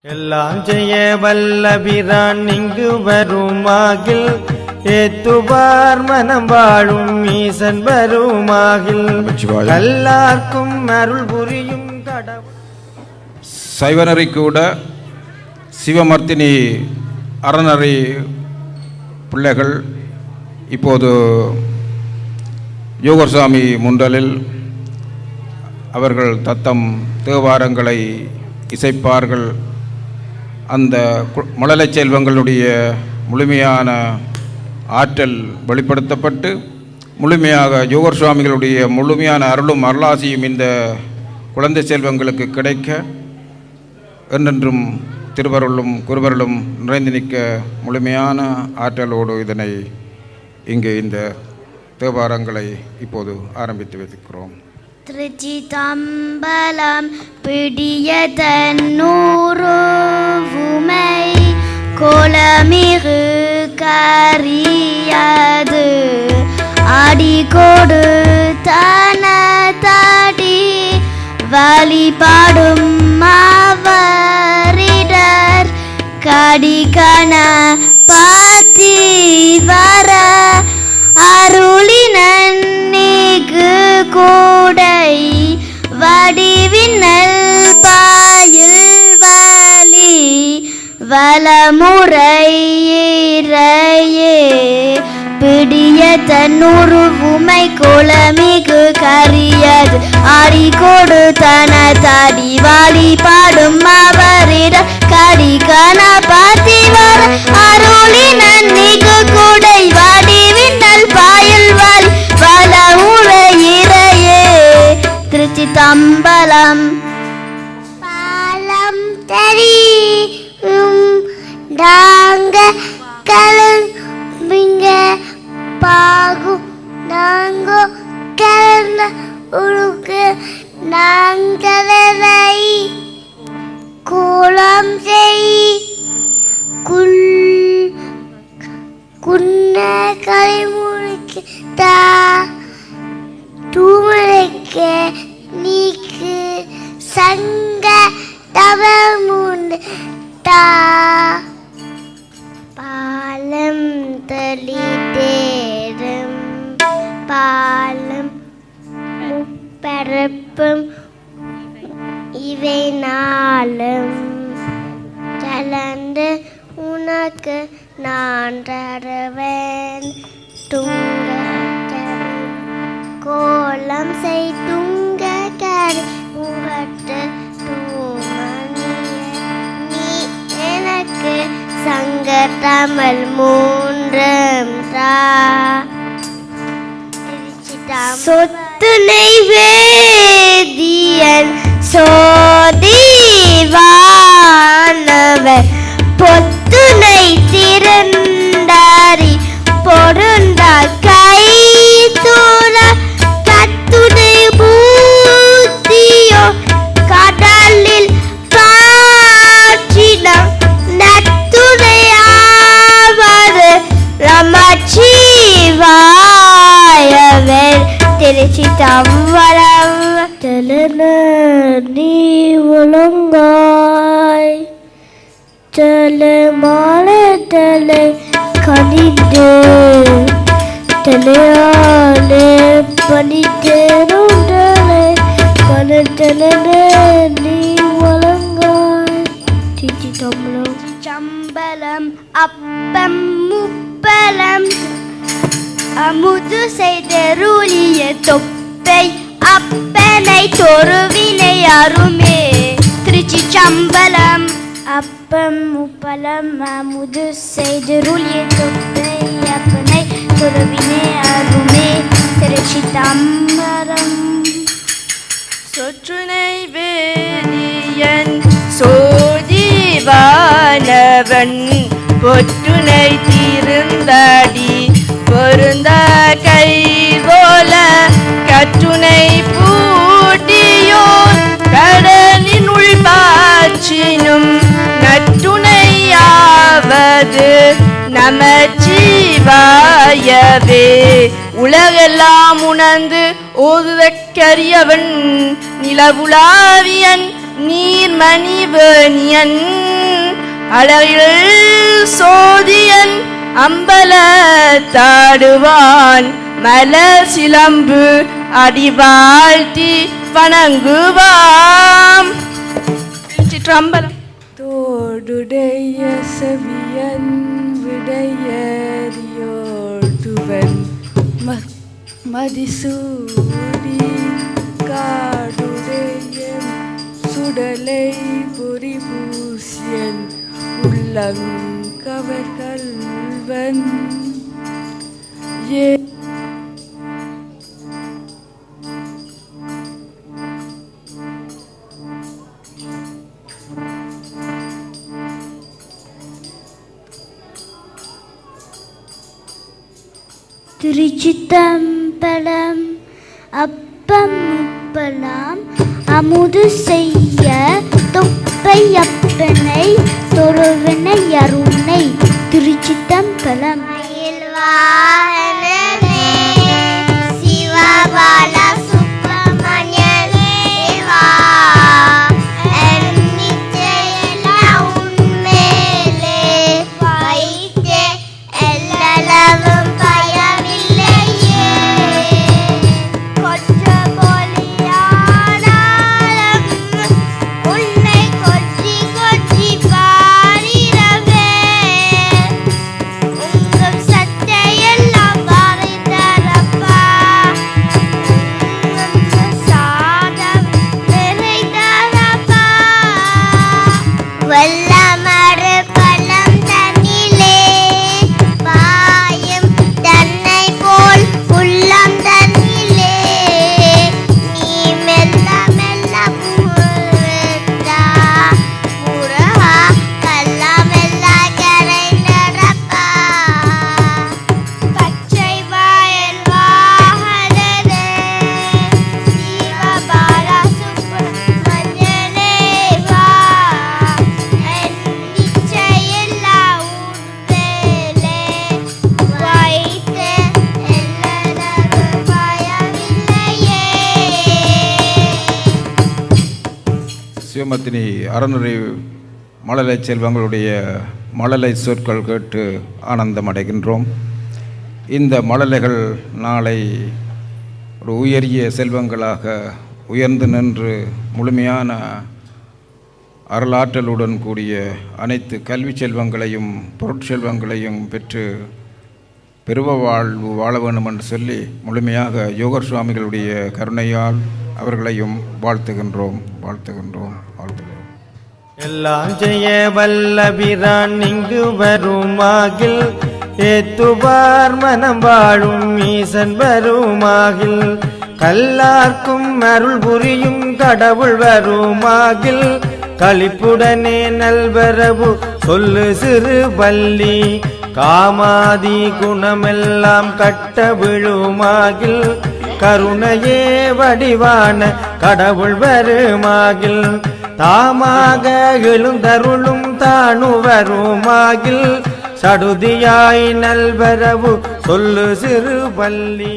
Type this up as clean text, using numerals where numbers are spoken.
எல்லாம் செய்ய வல்லபிரான் இங்கு வருமாகில் ஏத்துவார் மனம் வாழும் ஈசன் வருமாகில் எல்லாருக்கும் அருள் புரியும் கடவுள். சைவநெறி கூட சிவமர்த்தினி அறநெறி பிள்ளைகள் இப்போது யோகசாமி முண்டலில் அவர்கள் தத்தம் தேவாரங்களை இசைப்பார்கள். அந்த மழலை செல்வங்களுடைய முழுமையான ஆற்றல் வெளிப்படுத்தப்பட்டு முழுமையாக யோகர் சுவாமிகளுடைய முழுமையான அருளும் அருளாசியும் இந்த குழந்தை செல்வங்களுக்கு கிடைக்க என்றென்றும் திருவருளும் குருவருளும் நிறைந்து நிற்க முழுமையான ஆற்றலோடு இதனை இங்கே இந்த தேவாரங்களை இப்போது ஆரம்பித்து வைத்திருக்கிறோம். திருச்சிதம்பலம் பிடிய தன்னூறுமை கோலமிகு கரியது அடிகோடு தன தடி வழிபாடும் மாவரிடர் கடிகண பாத்தி வர அருளினன் நீக்கு கூடை வடிவினல் பாயில் வலி வலமுறையே பிடிய தன்னூறு உமை கோலமிகு கரியது அடிகோடு தன தடி வழிபாடும் அவரிட கடிகண பாத்தி வர அருளினன் நீக்கு கூடை வடிவினல் பாயில் வலி வலமுறையே. திருச்சிதம்பலம். பாலம் தெரியும் நாங்க கலங்க பாகு நாங்கோ கலந்த உழுக்கு நாங்களை கோலம் செய் குன்ன கலைமுறைக்கு தா தூமலைக்க நீக்கு சங்க தவமுண்டு தா பாலம் தளிதேரும் பாலம் முப்பரப்பும் இவை நாளும் கலந்து உனக்கு நான் தருவேன் துங்க கோலம் செய் துங்க கரை முகட்டு தூமணிய நீ எனக்கு சங்க தமிழ் மூன்றும் தா. சொத்து நெய்வேதியன் சோதிவானவர் பொத்துணை திரண்டாரி பொருந்தா கை தூர கத்துணை பூத்தியோ கடலில் காற்றின நத்துணையாவது நமச்சிவாயவே. திருச்சிதம்பலம். தெலுன நீ ஒழுங்காய் தலை மாலை தலை கனிந்து தலையாலே பனித்தேரும் தலை கனத்தலன நீ ஒழுங்காய். திருச்சிதம்பலம். சம்பளம் அப்பம் முப்பலம் அமுது செய்தருளிய தொப்பை அப்பனை தொருவினை அருமே. திருச்சிதம்பலம். அப்பம் முப்பலம் அமுது செய்தருளிய தொப்பை அப்பனை தொருவினை அருமே. திருச்சிதம்பலம். சொற்றுனை வேதியன் சோதிவானவன் பொற்றுனை தீர்ந்தாடி பொருந்த கை போல கற்றுனை பூட்டியோர் கடலின் உள் பாச்சினும் நற்றுணையாவது நமச்சிவாயவே. உலகெல்லாம் உணர்ந்து ஓதுதற்கரியவன் நிலவுலாவியன் நீர்மணிவேணியன் அழகில் சோதியன் அம்பலத்தாடுவான் மலர் சிலம்பு அடிவாழ்த்தி வணங்குவாம். சிற்றம்பலம். தோடுடைய செவியன் விடையறியோடுவன் மதிசூடி காடுடைய சுடலை பொறிபூசியன் உள்ளங்கவர்கள்வன் ஏ திருச்சித்தம்பலம். அப்பம் முப்பலாம் அமுது செய்ய தொப்பை அப்பனை தொழுவினை அருணை. திருச்சித்தம்பலம். சிவமத்தினி அறநுறை மழலை செல்வங்களுடைய மழலை சொற்கள் கேட்டு ஆனந்தம் அடைகின்றோம். இந்த மழலைகள் நாளை ஒரு உயரிய செல்வங்களாக உயர்ந்து நின்று முழுமையான அருளாற்றலுடன் கூடிய அனைத்து கல்வி செல்வங்களையும் பொருட்செல்வங்களையும் பெற்று பெருவ வாழ்வு வாழ வேண்டும் என்று சொல்லி முழுமையாக யோகர் சுவாமிகளுடைய கருணையால் அவர்களையும் வாழ்த்துகின்றோம். எல்லாம் செய்ய வல்லபிரான் இங்கு வருமாகில் ஏத்துவார் மனம் வாழும் ஈசன் வருமாகில் கல்லார்க்கும் அருள் புரியும் கடவுள் வருமாகில் களிப்புடனே நல்வரவு சொல்லு சிறு பள்ளி காமாதி குணமெல்லாம் கட்ட விழுமாகில் கருணையே வடிவான கடவுள் வருமாகில் தாமாக எழுந்தருளும் தானு வருமாகில் சடுதியாய் நல்வரவு சொல்லு சிறு பள்ளி